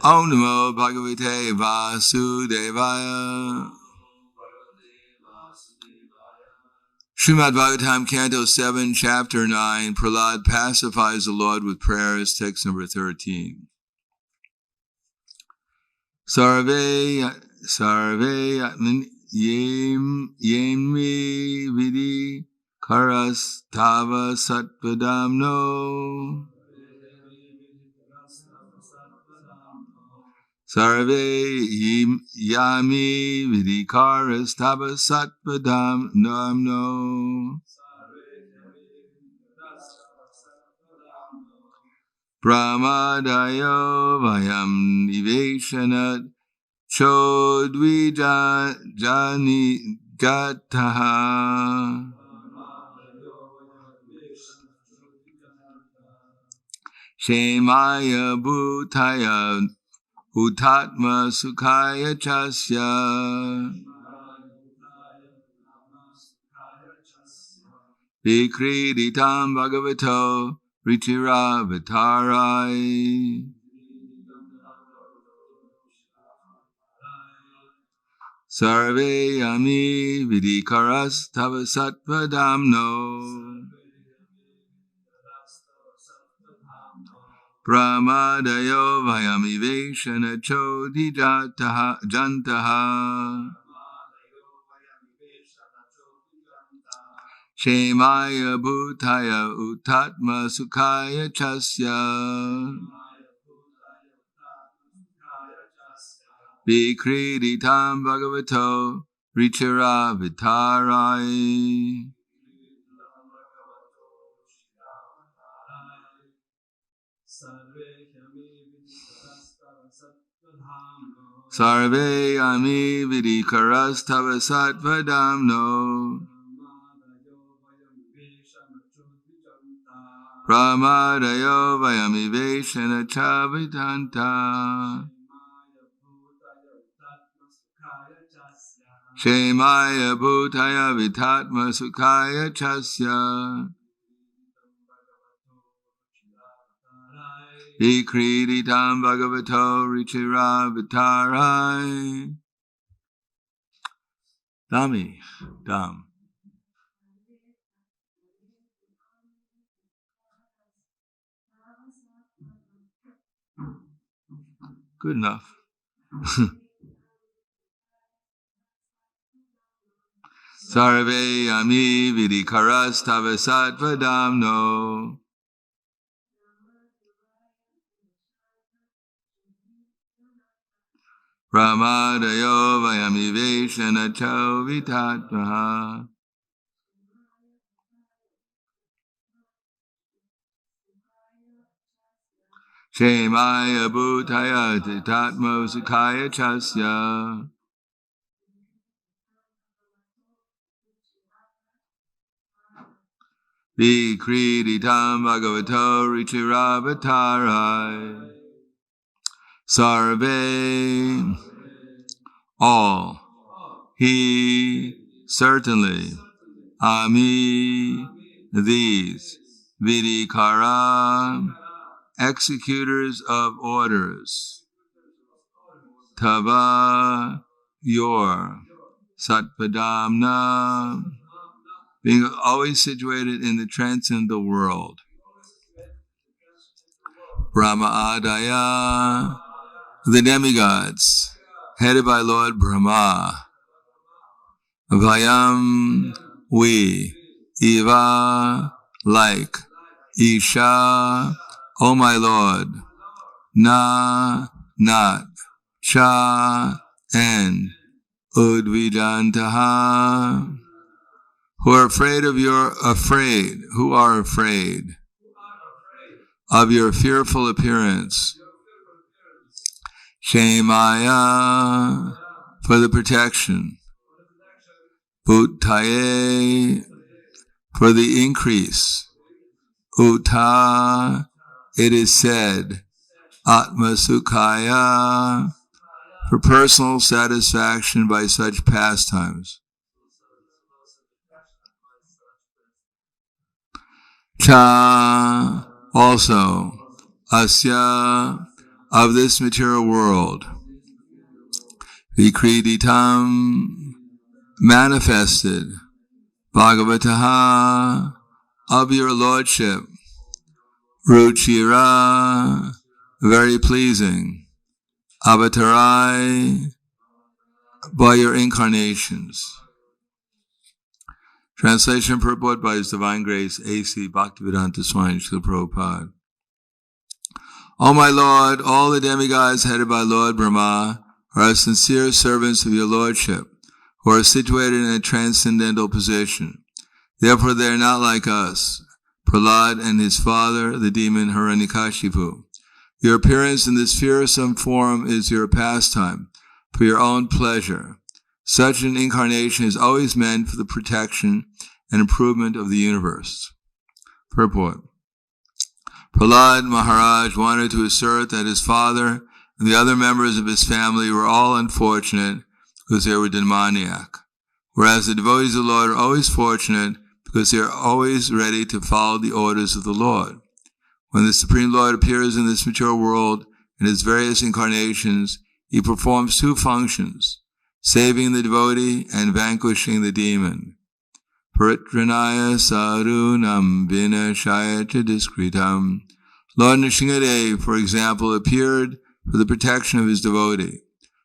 Om Namo Bhagavate Vasudevaya. Srimad Bhagavatam, Canto 7, Chapter 9, Prahlad pacifies the Lord with prayers, text number 13. Sarve yemi vidi karas tava satvadamno. Sarve yami vidikaras tava satvadam namno. Brahmadayo vayam niveshanat chodvijani gataha. Shemaya bhutaya Utatma Sukhaya Chasya Vikriditam Bhagavato Ritira Vitarai. Sarve Yami Vidikaras Tava Satvadamno Brahmadayo Vayami Veshana Chodhi Jantaha Shemaya Bhutaya Utatma Sukhaya Chasya Vikriditam Bhagavato Richara Vitarai. Sarve Yami Vidikaras Tava Satvadamno Brahmadayo Vayami Veshana Chavidanta Shemaya Bhutaya Vitatma Sukhaya Chasya Vikriditam Bhagavato Richira Vitarai. Dami, Dam. Good enough. Sarve Yami Vidikaras Tava Satvadamno Brahmadayo Vayami Veshana Chavitatmaha Shemaya Bhutaya Titatmo Sukhaya Chasya Vikriditam Bhagavato Richira Vitarai. Sarve, all, he, certainly, ami, these, vidikara, executors of orders, tava, your, satpadamna, being always situated in the transcendental world, Brahma Adaya, the demigods, headed by Lord Brahma, Vayam, we, Eva, like, Isha, O my Lord, Na, not, Cha, and, Udvijantaha, who are afraid of who are afraid of your fearful appearance. Shemaya, for the protection. Bhutaye, for the increase. Uta, it is said. Atma Sukhaya, for personal satisfaction by such pastimes. Cha, also. Asya, of this material world, Vikriditam, manifested, Bhagavataha, of your Lordship, Ruchira, very pleasing, Avatarai, by your incarnations. Translation and purport by His Divine Grace, A.C. Bhaktivedanta Swami Srila Prabhupada. O my Lord, all the demigods headed by Lord Brahma are sincere servants of your Lordship, who are situated in a transcendental position. Therefore they are not like us, Prahlad and his father, the demon Hiranyakashipu. Your appearance in this fearsome form is your pastime, for your own pleasure. Such an incarnation is always meant for the protection and improvement of the universe. Purport. Prahlad Maharaj wanted to assert that his father and the other members of his family were all unfortunate because they were demoniac, whereas the devotees of the Lord are always fortunate because they are always ready to follow the orders of the Lord. When the Supreme Lord appears in this material world in his various incarnations, he performs two functions, saving the devotee and vanquishing the demon. Paritranaya sarunam vinashaya diskritam. Lord Nrsimhadev, for example, appeared for the protection of his devotee.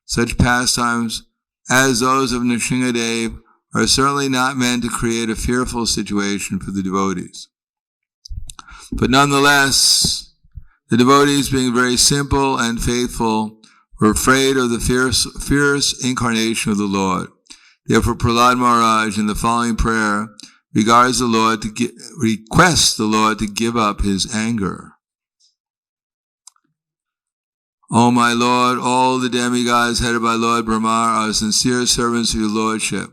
Such pastimes as those of Nrsimhadev are certainly not meant to create a fearful situation for the devotees. But nonetheless, the devotees, being very simple and faithful, were afraid of the fierce incarnation of the Lord. Therefore, Prahlad Maharaj, in the following prayer, requests the Lord to give up his anger. O my Lord, all the demigods headed by Lord Brahma are sincere servants of your Lordship,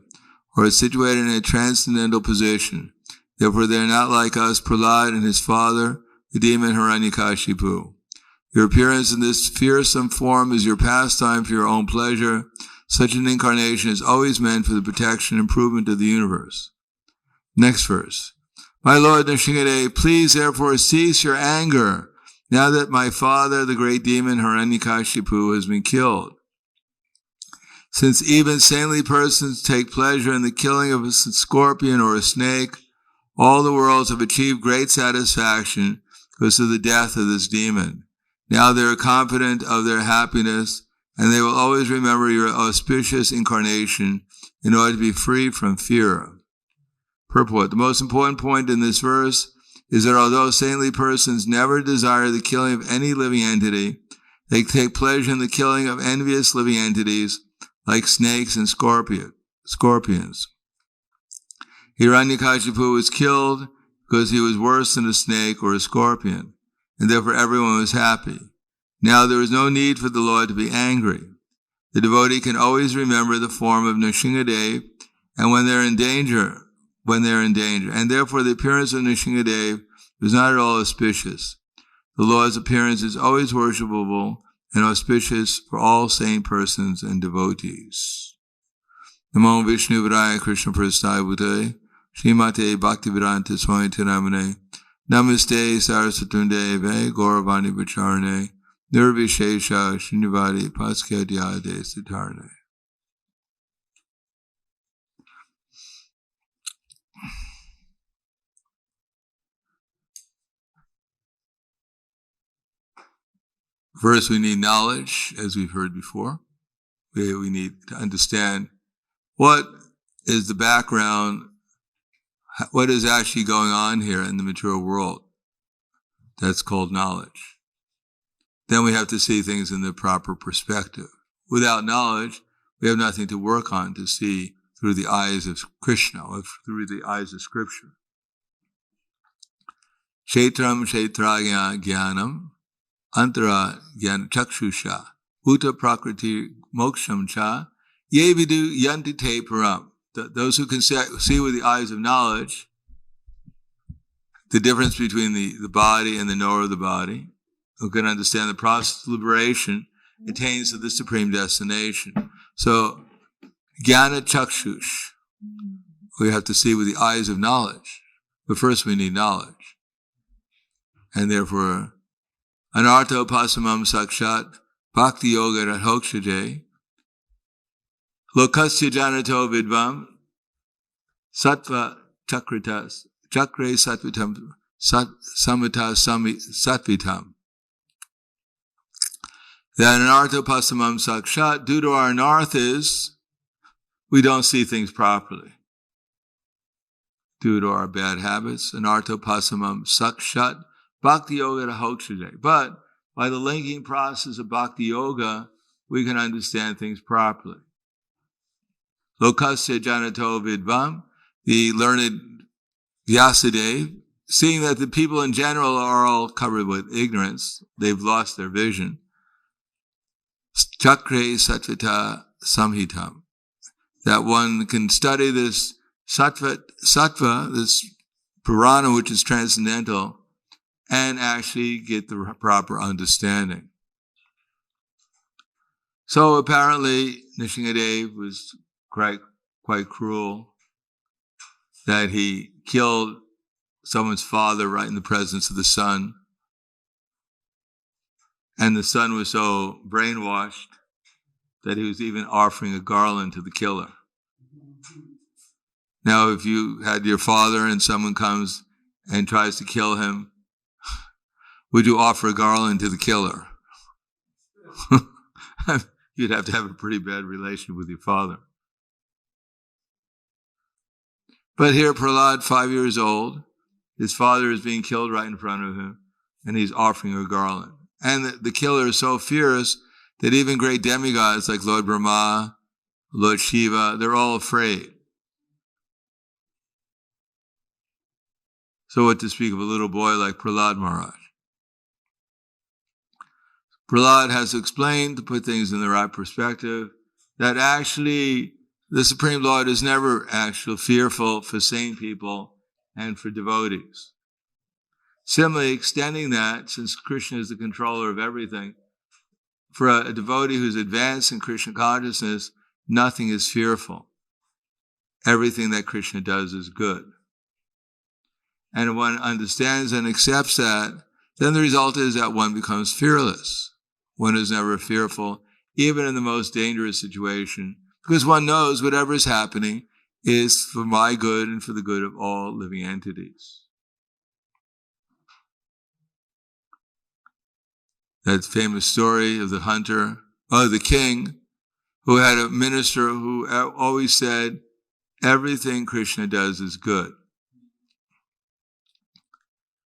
who are situated in a transcendental position. Therefore they are not like us, Prahlad and his father, the demon Hiranyakashipu. Your appearance in this fearsome form is your pastime for your own pleasure. Such an incarnation is always meant for the protection and improvement of the universe. Next verse. My Lord Nrsimhadev, please therefore cease your anger, now that my father, the great demon Hiranyakashipu, has been killed. Since even saintly persons take pleasure in the killing of a scorpion or a snake, all the worlds have achieved great satisfaction because of the death of this demon. Now they are confident of their happiness, and they will always remember your auspicious incarnation in order to be free from fear. Purport. The most important point in this verse is that although saintly persons never desire the killing of any living entity, they take pleasure in the killing of envious living entities like snakes and scorpions. Hiranyakashipu was killed because he was worse than a snake or a scorpion, and therefore everyone was happy. Now there is no need for the Lord to be angry. The devotee can always remember the form of Nrsimhadev, and when they are in danger, and therefore the appearance of Nrsimhadev is not at all auspicious. The Lord's appearance is always worshipable and auspicious for all sane persons and devotees. Namo Vishnu Vidaya Krishna Prasthaya Bhutale Srimate Bhaktivedanta Swami Tiramane Namaste Sarasvatundeve Gauravani Bacharane Nirvishesha Srinivadi Paskadhyade Siddharne. First, we need knowledge, as we've heard before. We need to understand what is the background, what is actually going on here in the material world. That's called knowledge. Then we have to see things in the proper perspective. Without knowledge, we have nothing to work on to see through the eyes of Krishna, or through the eyes of Scripture. Kshetram kshetragya jnanam antara jnana chakshusha uta prakriti moksham cha ye vidu yanti te param. Those who can see with the eyes of knowledge the difference between the body and the knower of the body, who can understand the process of liberation, attains to the supreme destination. So, jnana chakshush, we have to see with the eyes of knowledge. But first we need knowledge. And therefore, Anartho pasamam sakshat bhakti yoga radhokshate lokasya janato vidvam sattva chakritas chakre sattvitam samita sattvitam. That anartha pasamam sakshat, due to our anarthas, we don't see things properly. Due to our bad habits, anartha pasamam sakshat, bhakti yoga radhokshate. But by the linking process of bhakti yoga, we can understand things properly. Lokasya janato vidvam, the learned Vyasadeva, seeing that the people in general are all covered with ignorance, they've lost their vision. Chakre sattvita samhitam, that one can study this sattva, this Purana, which is transcendental, and actually get the proper understanding. So apparently, Nrsimhadev was quite cruel, that he killed someone's father right in the presence of the son. And the son was so brainwashed that he was even offering a garland to the killer. Now, if you had your father and someone comes and tries to kill him, would you offer a garland to the killer? You'd have to have a pretty bad relationship with your father. But here, Prahlad, 5 years old, his father is being killed right in front of him, and he's offering a garland. And the killer is so fierce that even great demigods like Lord Brahma, Lord Shiva, they're all afraid. So what to speak of a little boy like Prahlad Maharaj? Prahlad has explained, to put things in the right perspective, that actually the Supreme Lord is never actually fearful for sane people and for devotees. Similarly, extending that, since Krishna is the controller of everything, for a devotee who's advanced in Krishna consciousness, nothing is fearful. Everything that Krishna does is good. And if one understands and accepts that, then the result is that one becomes fearless. One is never fearful, even in the most dangerous situation, because one knows whatever is happening is for my good and for the good of all living entities. That famous story of the king, who had a minister who always said, everything Krishna does is good.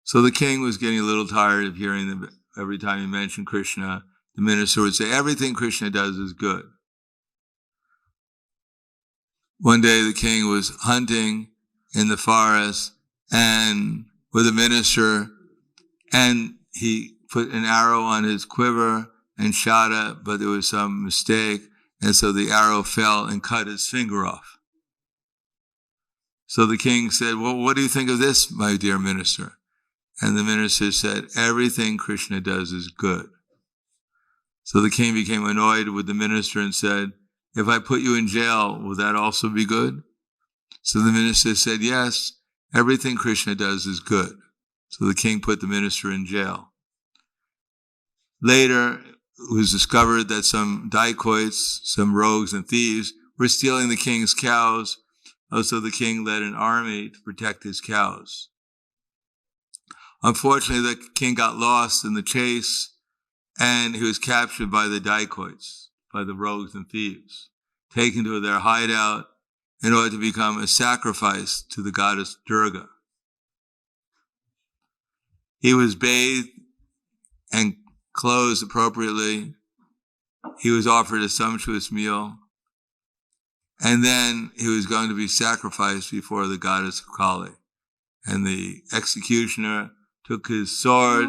So the king was getting a little tired of hearing them every time he mentioned Krishna. The minister would say, everything Krishna does is good. One day the king was hunting in the forest and with a minister, and he put an arrow on his quiver and shot it, but there was some mistake, and so the arrow fell and cut his finger off. So the king said, well, what do you think of this, my dear minister? And the minister said, everything Krishna does is good. So the king became annoyed with the minister and said, if I put you in jail, will that also be good? So the minister said, yes, everything Krishna does is good. So the king put the minister in jail. Later, it was discovered that some dacoits, some rogues and thieves, were stealing the king's cows. So the king led an army to protect his cows. Unfortunately, the king got lost in the chase, and he was captured by the dacoits, by the rogues and thieves, taken to their hideout in order to become a sacrifice to the goddess Durga. He was bathed and clothed appropriately. He was offered a sumptuous meal. And then he was going to be sacrificed before the goddess Kali. And the executioner took his sword.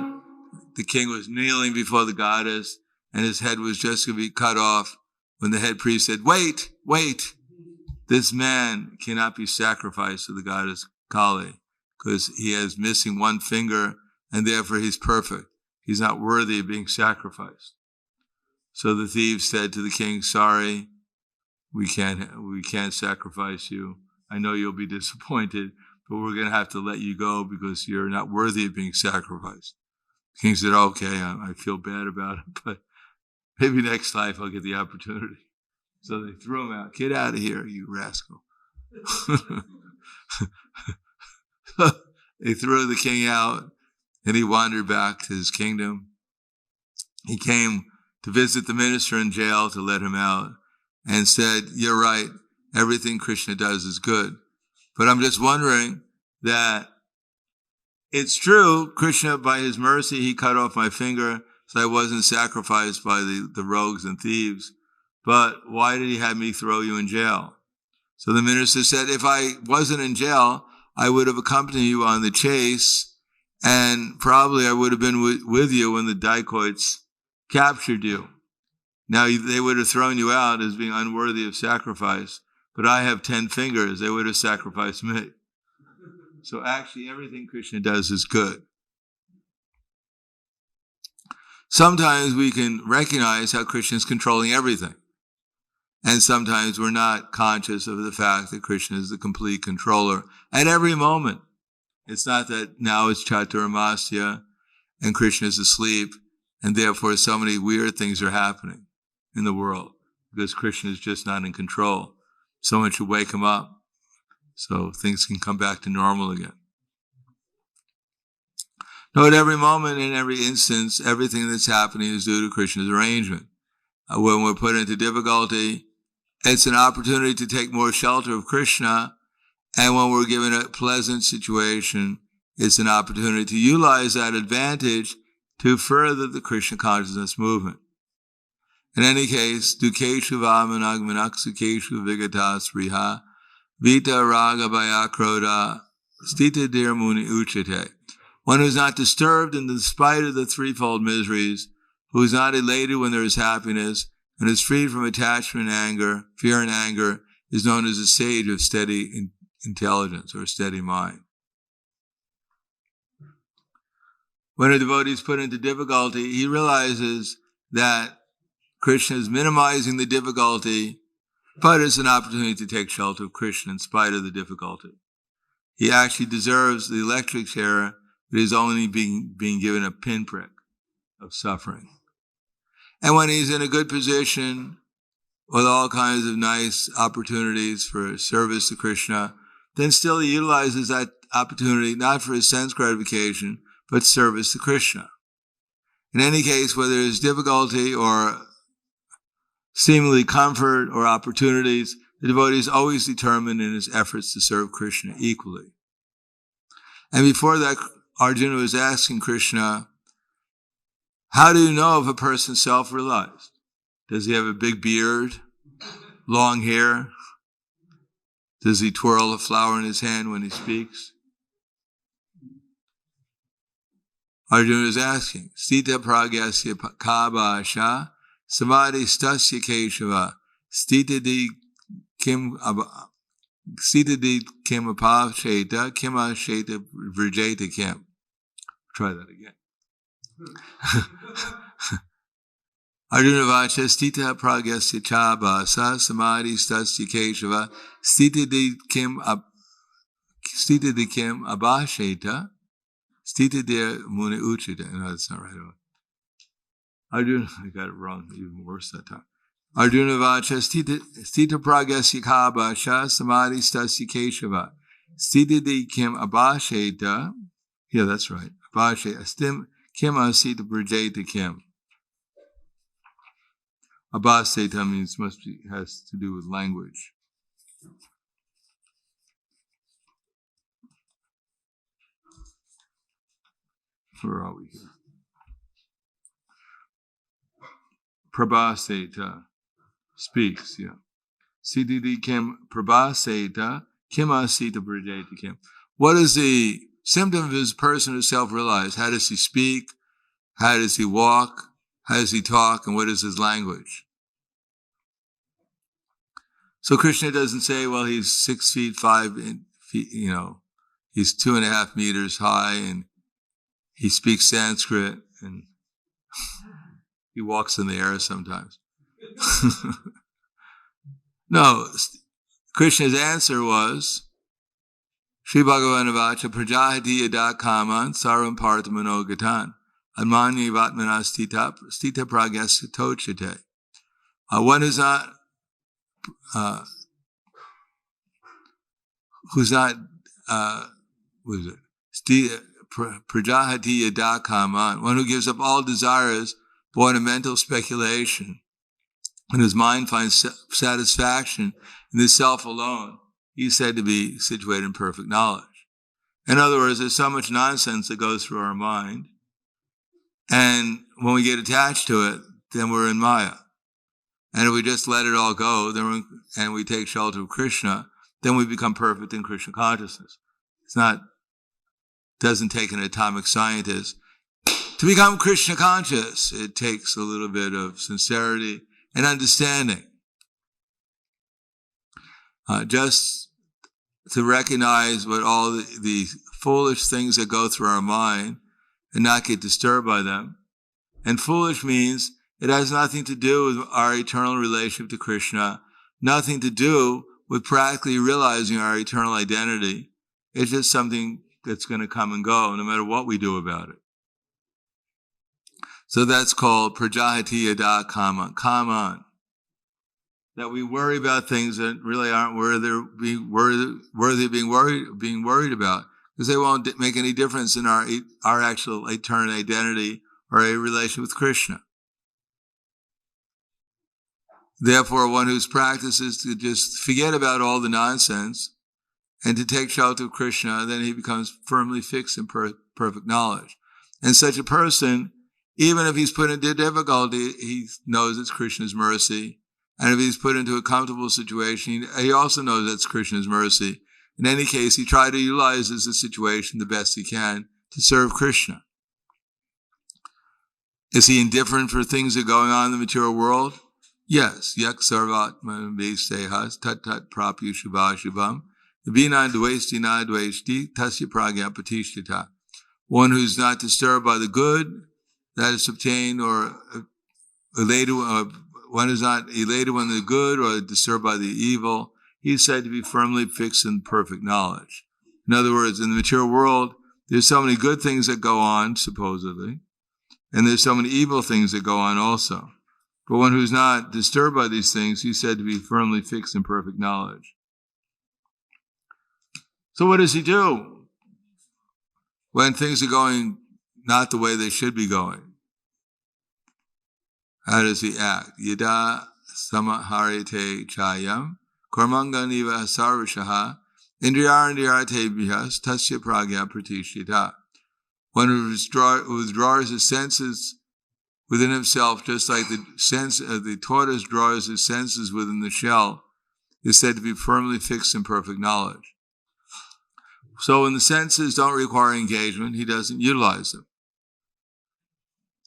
The king was kneeling before the goddess, and his head was just going to be cut off when the head priest said, wait, this man cannot be sacrificed to the goddess Kali because he has missing one finger, and therefore he's perfect. He's not worthy of being sacrificed. So the thieves said to the king, sorry, we can't sacrifice you. I know you'll be disappointed, but we're going to have to let you go because you're not worthy of being sacrificed. King said, okay, I feel bad about it, but maybe next life I'll get the opportunity. So they threw him out. Get out of here, you rascal. They threw the king out, and he wandered back to his kingdom. He came to visit the minister in jail to let him out and said, you're right, everything Krishna does is good. But I'm just wondering that it's true, Krishna, by his mercy, he cut off my finger so I wasn't sacrificed by the rogues and thieves. But why did he have me throw you in jail? So the minister said, if I wasn't in jail, I would have accompanied you on the chase, and probably I would have been with you when the dacoits captured you. Now, they would have thrown you out as being unworthy of sacrifice, but I have 10 fingers. They would have sacrificed me. So actually, everything Krishna does is good. Sometimes we can recognize how Krishna is controlling everything. And sometimes we're not conscious of the fact that Krishna is the complete controller at every moment. It's not that now it's Chaturamasya and Krishna is asleep, and therefore so many weird things are happening in the world because Krishna is just not in control. Someone should wake him up so things can come back to normal again. No, at every moment, in every instance, everything that's happening is due to Krishna's arrangement. When we're put into difficulty, it's an opportunity to take more shelter of Krishna. And when we're given a pleasant situation, it's an opportunity to utilize that advantage to further the Krishna consciousness movement. In any case, dukeshu vamanagmanaksukeshu vigatas riha vita raga bayakroda stita dir muni uchate. One who is not disturbed in the spite of the threefold miseries, who is not elated when there is happiness, and is freed from attachment and anger, fear and anger, is known as a sage of steady intelligence or steady mind. When a devotee is put into difficulty, he realizes that Krishna is minimizing the difficulty, but it's an opportunity to take shelter of Krishna in spite of the difficulty. He actually deserves the electric chair, but is only being given a pinprick of suffering. And when he's in a good position with all kinds of nice opportunities for service to Krishna, then still he utilizes that opportunity not for his sense gratification, but service to Krishna. In any case, whether it's difficulty or seemingly comfort or opportunities, the devotee is always determined in his efforts to serve Krishna equally. And before that, Arjuna was asking Krishna, how do you know if a person's self-realized? Does he have a big beard, long hair? Does he twirl a flower in his hand when he speaks? Arjuna is asking, Sita pragyasya kabasha samadhi stasya keshava stitadi kim apavsheta kimasheta vrjeta kim. Try that again. Arjuna vacha stita pragyasya chabasa samadhi stasya keshava stitadi kim abhasheta stitadi muni uchita. No, that's not right. Arjuna, I got it wrong, even worse that time. Arjuna vacha stita pragyasya kabasha samadhi stasya keshava stitadi kim abhasheta. Yeah, that's right. Abhasheta kim asita brajeta kim. Abhaseta means has to do with language. Where are we here? Prabhaseta speaks, yeah. Siddhiti kim prabhaseta kim asita brajeta kim. What is the symptom of his person who's self-realized? How does he speak? How does he walk? How does he talk? And what is his language? So Krishna doesn't say, well, he's 6 feet 5 feet, he's 2.5 meters high and he speaks Sanskrit and he walks in the air sometimes. No, Krishna's answer was, Sri Bhagavan Vacha Prajahati Yada Kaman Saram Parthamano Gatan Admani vatmana stita pragyasya tochate. One who's not prajahati yada kaman, one who gives up all desires born of mental speculation, and whose mind finds satisfaction in the self alone, he's said to be situated in perfect knowledge. In other words, there's so much nonsense that goes through our mind, and when we get attached to it, then we're in Maya. And if we just let it all go, and we take shelter of Krishna, then we become perfect in Krishna consciousness. Doesn't take an atomic scientist to become Krishna conscious. It takes a little bit of sincerity and understanding. Just to recognize what all the foolish things that go through our mind and not get disturbed by them. And foolish means it has nothing to do with our eternal relationship to Krishna, nothing to do with practically realizing our eternal identity. It's just something that's going to come and go no matter what we do about it. So that's called prajahati yada kaman. That we worry about things that really aren't worthy of being worried about, because they won't make any difference in our actual eternal identity or a relation with Krishna. Therefore, one whose practice is to just forget about all the nonsense and to take shelter of Krishna, then he becomes firmly fixed in perfect knowledge. And such a person, even if he's put into difficulty, he knows it's Krishna's mercy. And if he's put into a comfortable situation, he also knows that's Krishna's mercy. In any case, he tries to utilize the situation the best he can to serve Krishna. Is he indifferent for things that are going on in the material world? Yes. Yak sarvatma vestehas tat prapyu shubha shubham vina dvesti na dvesti tasya pragya patishtita. One who's not disturbed by the good that is obtained, or elated, one who's not elated when the good or disturbed by the evil, he's said to be firmly fixed in perfect knowledge. In other words, in the material world, there's so many good things that go on, supposedly, and there's so many evil things that go on also. But one who's not disturbed by these things, he's said to be firmly fixed in perfect knowledge. So what does he do when things are going not the way they should be going? How does he act? Yada samaharite chayam karmanganiva sarvashaha indriyarandiyarate bihas tasya pragya pratishita. One who withdraws his senses within himself, just like the tortoise draws his senses within the shell, is said to be firmly fixed in perfect knowledge. So when the senses don't require engagement, he doesn't utilize them.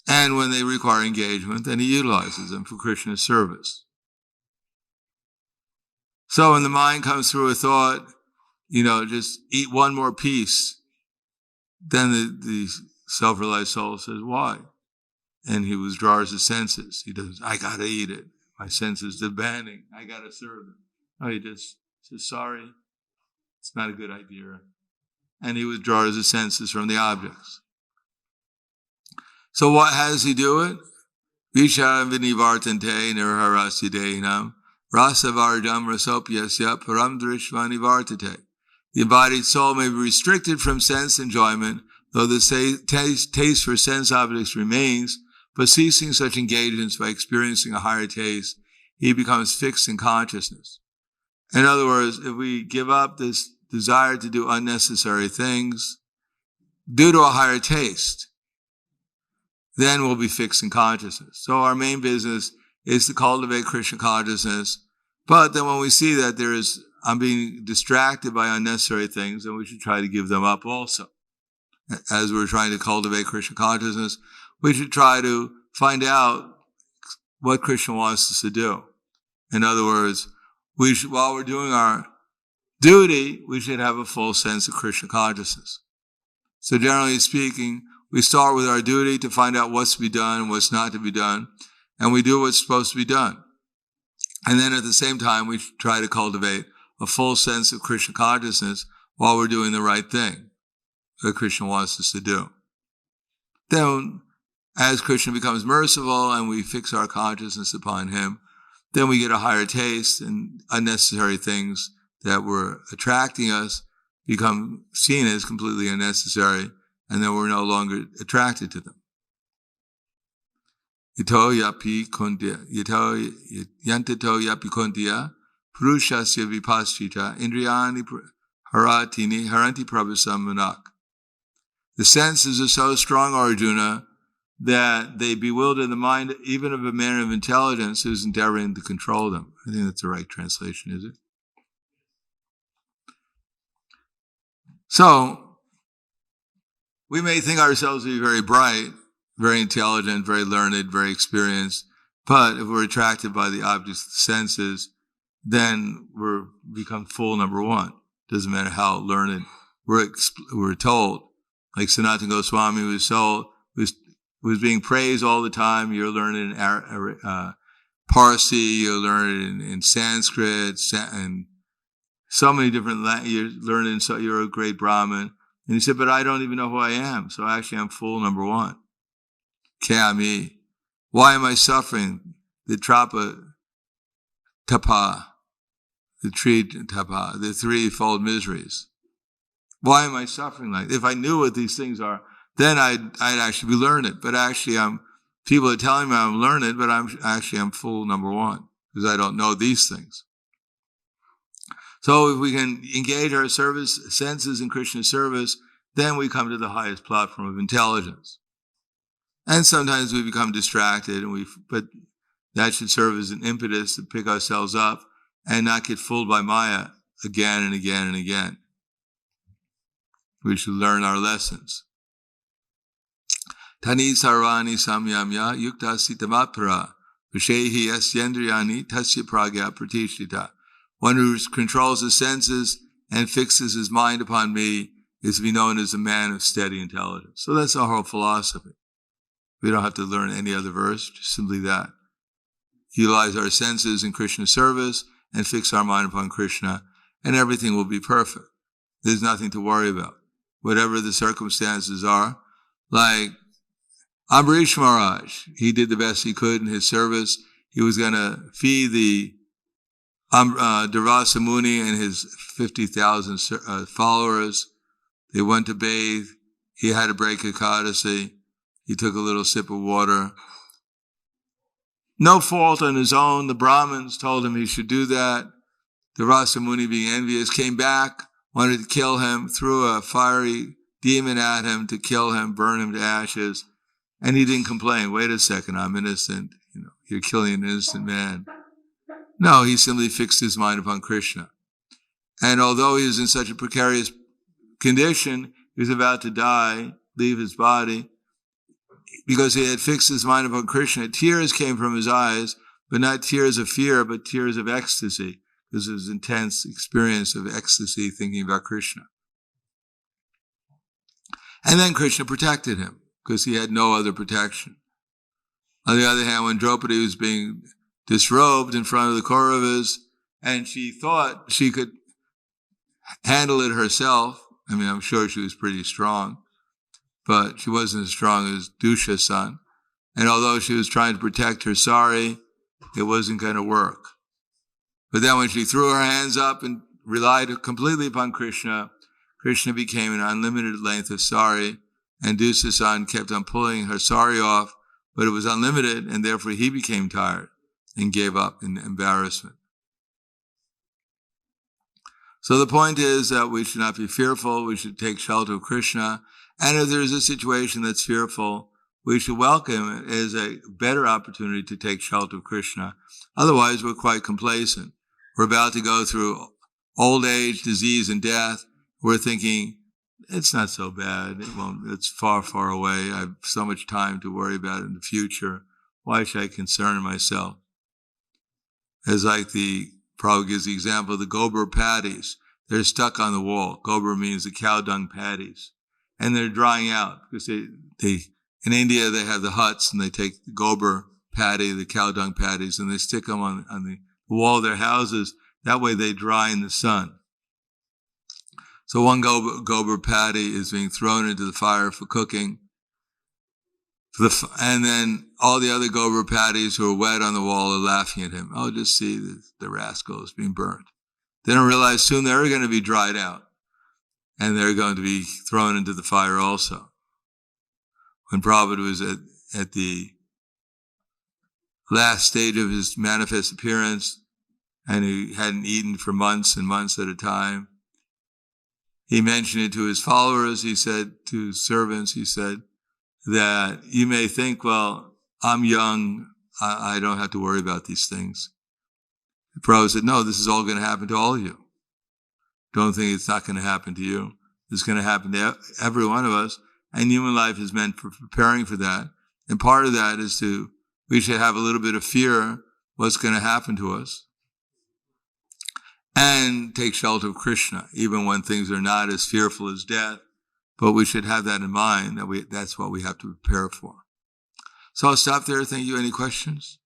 And when they require engagement, then he utilizes them for Krishna's service. So when the mind comes through a thought, just eat one more piece, then the self-realized soul says, why? And he withdraws his senses. He does, I gotta eat it. My senses demanding, I gotta serve them. No, he just says, sorry, it's not a good idea. And he withdraws his senses from the objects. So how does he do it? Visharam vinivartante nirharasyadehinam rasavardam rasopyasya param drishvani vartate. The embodied soul may be restricted from sense enjoyment, though the taste for sense objects remains, but ceasing such engagements by experiencing a higher taste, he becomes fixed in consciousness. In other words, if we give up this desire to do unnecessary things due to a higher taste, then we'll be fixed in consciousness. So our main business is to cultivate Krishna consciousness. But then when we see that I'm being distracted by unnecessary things, then we should try to give them up also. As we're trying to cultivate Krishna consciousness, we should try to find out what Krishna wants us to do. In other words, while we're doing our duty, we should have a full sense of Krishna consciousness. So generally speaking, we start with our duty to find out what's to be done and what's not to be done, and we do what's supposed to be done. And then at the same time, we try to cultivate a full sense of Krishna consciousness while we're doing the right thing that Krishna wants us to do. Then as Krishna becomes merciful and we fix our consciousness upon him, then we get a higher taste, and unnecessary things that were attracting us become seen as completely unnecessary, and then we're no longer attracted to them. Yato yapi kondiya purushasya vipaschita indriyani haranti prabhasamanak. The senses are so strong, Arjuna, that they bewilder the mind even of a man of intelligence who's endeavoring to control them. I think that's the right translation, is it? So, we may think ourselves to be very bright, very intelligent, very learned, very experienced, but if we're attracted by the objects of the senses, then we become fool number one. Doesn't matter how learned we're told. Like Sanatana Goswami was being praised all the time. You're learning in Parsi, you're learning in Sanskrit, and so many different languages. You're learning, so you're a great Brahmin. And he said, but I don't even know who I am. So actually I'm fool number one. Kami. Why am I suffering? The tapa, the tree tapa, the threefold miseries. Why am I suffering like this? If I knew what these things are, then I'd actually be learned. But actually people are telling me I'm learned, but I'm fool number one, because I don't know these things. So if we can engage our senses in Krishna's service, then we come to the highest platform of intelligence. And sometimes we become distracted, but that should serve as an impetus to pick ourselves up and not get fooled by Maya again and again and again. We should learn our lessons. Tani sarvani samyamya yukta sitamapara vishehi yasyendriyani tasya pragya pratishtita. One who controls his senses and fixes his mind upon me is to be known as a man of steady intelligence. So that's our whole philosophy. We don't have to learn any other verse, just simply that. Utilize our senses in Krishna's service and fix our mind upon Krishna, and everything will be perfect. There's nothing to worry about. Whatever the circumstances are, like Ambarish Maharaj, he did the best he could in his service. He was going to feed the Durvasa Muni and his 50,000 followers. They went to bathe. He had to break Ekadasi. He took a little sip of water. No fault on his own. The Brahmins told him he should do that. Durvasa Muni, being envious, came back, wanted to kill him, threw a fiery demon at him to kill him, burn him to ashes. And he didn't complain. Wait a second, I'm innocent. You're killing an innocent man. No, he simply fixed his mind upon Krishna. And although he was in such a precarious condition, he was about to die, leave his body, because he had fixed his mind upon Krishna. Tears came from his eyes, but not tears of fear, but tears of ecstasy, because of his intense experience of ecstasy thinking about Krishna. And then Krishna protected him, because he had no other protection. On the other hand, when Draupadi was being disrobed in front of the Kauravas, and she thought she could handle it herself, I'm sure she was pretty strong, but she wasn't as strong as Dusha's son. And although she was trying to protect her sari, it wasn't going to work. But then when she threw her hands up and relied completely upon Krishna, Krishna became an unlimited length of sari, and Dusha's son kept on pulling her sari off, but it was unlimited, and therefore he became tired and gave up in embarrassment. So the point is that we should not be fearful. We should take shelter of Krishna. And if there's a situation that's fearful, we should welcome it as a better opportunity to take shelter of Krishna. Otherwise, we're quite complacent. We're about to go through old age, disease, and death. We're thinking, it's not so bad. It's far, far away. I have so much time to worry about it in the future. Why should I concern myself? As like the Prabhupada gives the example of the gobar patties. They're stuck on the wall. Gobar means the cow dung patties. And they're drying out because they in India, they have the huts and they take the gobar patty, the cow dung patties, and they stick them on the wall of their houses. That way they dry in the sun. So one gobar patty is being thrown into the fire for cooking. And then all the other Gopalpatis who are wet on the wall are laughing at him. Oh, just see the rascals being burned. They don't realize soon they're going to be dried out. And they're going to be thrown into the fire also. When Prabhupada was at the last stage of his manifest appearance, and he hadn't eaten for months and months at a time, he mentioned it to his followers. He said to his servants, he said that you may think, well, I'm young, I don't have to worry about these things. Prabhupada said, no, this is all going to happen to all of you. Don't think it's not going to happen to you. It's going to happen to every one of us. And human life is meant for preparing for that. And part of that is we should have a little bit of fear what's going to happen to us. And take shelter of Krishna, even when things are not as fearful as death. But we should have that in mind, that's what we have to prepare for. So I'll stop there. Thank you. Any questions?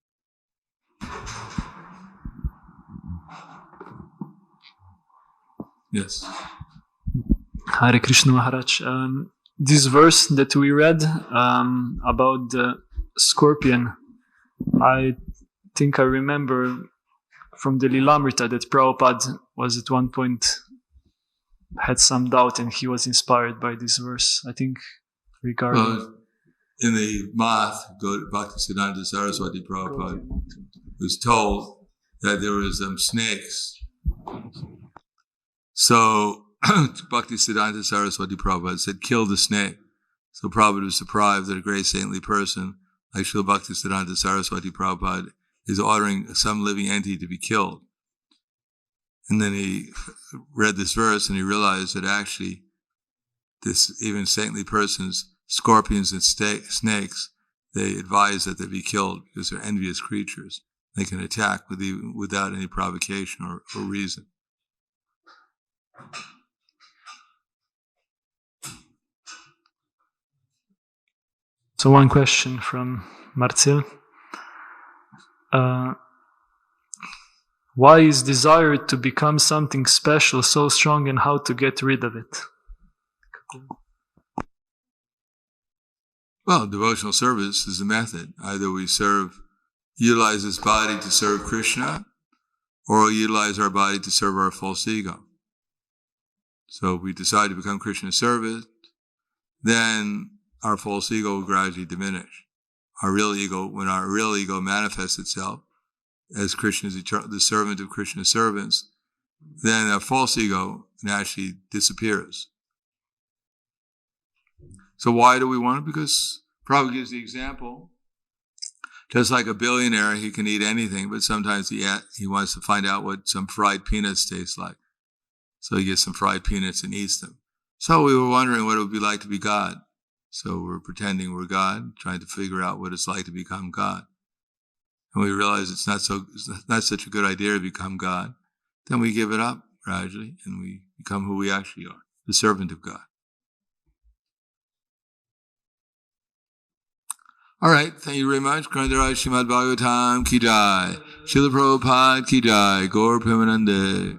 Yes. Hare Krishna Maharaj. This verse that we read about the scorpion, I think I remember from the Lilamrita that Prabhupada was at one point had some doubt and he was inspired by this verse, I think, regarding... Well, in the Math, Bhaktisiddhanta Saraswati Prabhupada was told that there was snakes. So Bhaktisiddhanta Saraswati Prabhupada said, kill the snake. So Prabhupada was surprised that a great saintly person like Srila Bhaktisiddhanta Saraswati Prabhupada is ordering some living entity to be killed. And then he read this verse and he realized that actually this even saintly persons, scorpions and snakes, they advise that they be killed because they're envious creatures. They can attack without any provocation or reason. So one question from Marcel. Why is desire to become something special so strong and how to get rid of it? Well, devotional service is a method. Either we utilize this body to serve Krishna, or we utilize our body to serve our false ego. So if we decide to become Krishna's servant, then our false ego will gradually diminish. When our real ego manifests itself as the servant of Krishna's servants, then our false ego naturally disappears. So why do we want it? Because Prabhupada gives the example. Just like a billionaire, he can eat anything, but sometimes he wants to find out what some fried peanuts taste like. So he gets some fried peanuts and eats them. So we were wondering what it would be like to be God. So we're pretending we're God, trying to figure out what it's like to become God. And we realize it's not such a good idea to become God. Then we give it up gradually and we become who we actually are, the servant of God. All right, thank you very much. Grandaraj Srimad Bhagavatam ki jai. Srila Prabhupada ki jai. Gaur Premanande.